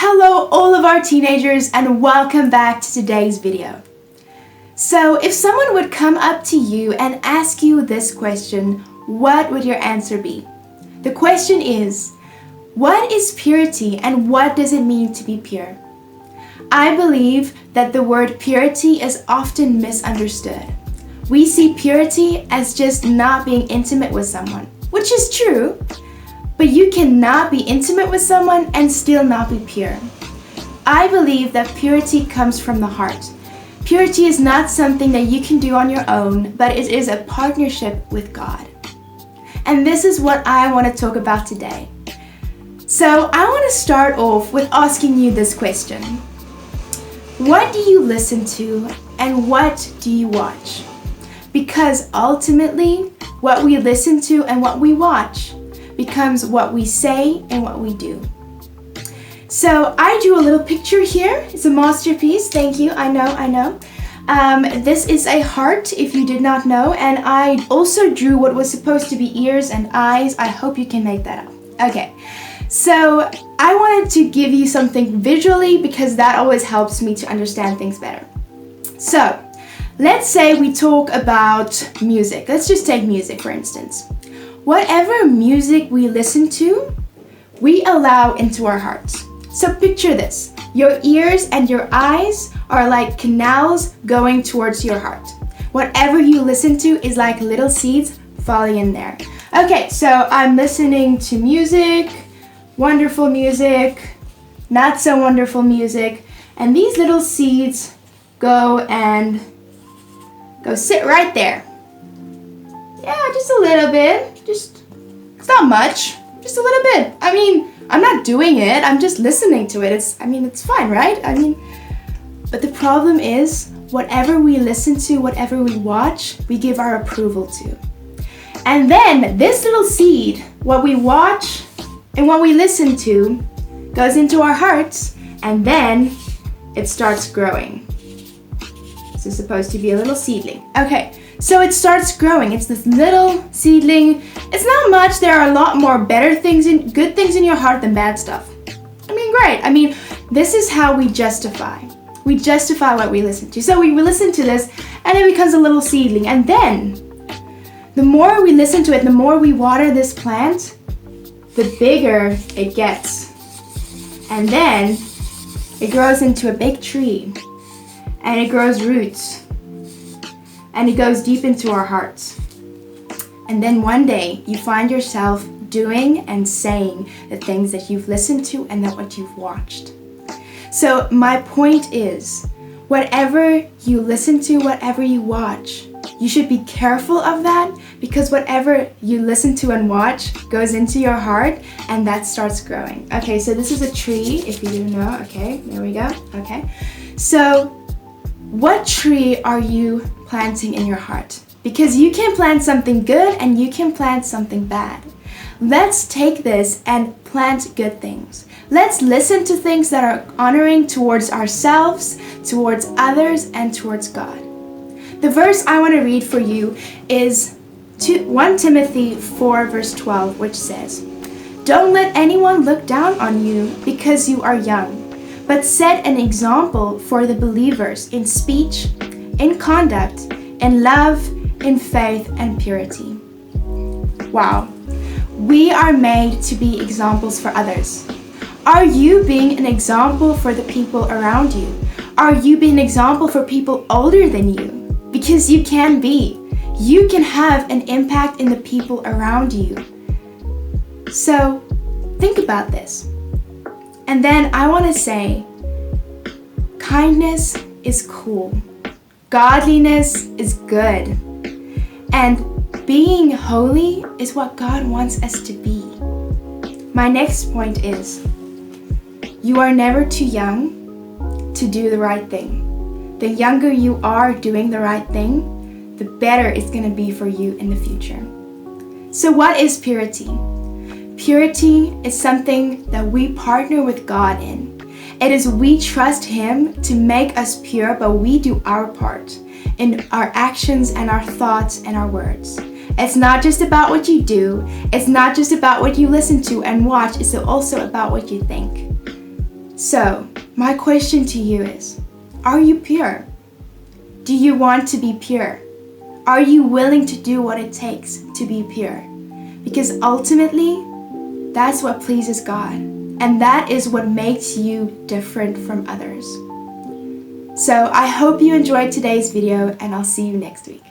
Hello all of our teenagers and welcome back to today's video. So if someone would come up to you and ask you this question, what would your answer be? The question is, what is purity and what does it mean to be pure? I believe that the word purity is often misunderstood. We see purity as just not being intimate with someone, which is true. But you cannot be intimate with someone and still not be pure. I believe that purity comes from the heart. Purity is not something that you can do on your own, but it is a partnership with God. And this is what I want to talk about today. So I want to start off with asking you this question. What do you listen to and what do you watch? Because ultimately, what we listen to and what we watch becomes what we say and what we do. So I drew a little picture here. It's a masterpiece. Thank you. I know. This is a heart, if you did not know. And I also drew what was supposed to be ears and eyes. I hope you can make that up. Okay. So I wanted to give you something visually because that always helps me to understand things better. So let's say we talk about music. Let's just take music, for instance. Whatever music we listen to, we allow into our hearts. So picture this. Your ears and your eyes are like canals going towards your heart. Whatever you listen to is like little seeds falling in there. Okay, so I'm listening to music, wonderful music, not so wonderful music, and these little seeds go sit right there. Yeah, just a little bit. It's not much. Just a little bit. I mean, I'm not doing it. I'm just listening to it. It's fine, right? But the problem is, whatever we listen to, whatever we watch, we give our approval to. And then this little seed, what we watch and what we listen to, goes into our hearts, and then it starts growing. This is supposed to be a little seedling. Okay. So it starts growing. It's this little seedling. It's not much. There are a lot more good things in your heart than bad stuff. Great. This is how we justify. We justify what we listen to. So we listen to this and it becomes a little seedling. And then the more we listen to it, the more we water this plant, the bigger it gets. And then it grows into a big tree and it grows roots. And it goes deep into our hearts. And then one day you find yourself doing and saying the things that you've listened to and that what you've watched. So my point is, whatever you listen to, whatever you watch, you should be careful of that because whatever you listen to and watch goes into your heart and that starts growing. Okay, so this is a tree, if you didn't know. Okay, there we go. Okay, so what tree are you planting in your heart? Because you can plant something good and you can plant something bad. Let's take this and plant good things. Let's listen to things that are honoring towards ourselves, towards others, and towards God. The verse I want to read for you is 1 Timothy 4 verse 12, which says, "Don't let anyone look down on you because you are young, but set an example for the believers in speech, in conduct, in love, in faith, and purity." Wow. We are made to be examples for others. Are you being an example for the people around you? Are you being an example for people older than you? Because you can be. You can have an impact in the people around you. So think about this. And then I want to say, kindness is cool. Godliness is good. And being holy is what God wants us to be. My next point is, you are never too young to do the right thing. The younger you are doing the right thing, the better it's going to be for you in the future. So what is purity? Purity is something that we partner with God in. It is we trust Him to make us pure, but we do our part in our actions and our thoughts and our words. It's not just about what you do. It's not just about what you listen to and watch. It's also about what you think. So, my question to you is, are you pure? Do you want to be pure? Are you willing to do what it takes to be pure? Because ultimately, that's what pleases God. And that is what makes you different from others. So I hope you enjoyed today's video, and I'll see you next week.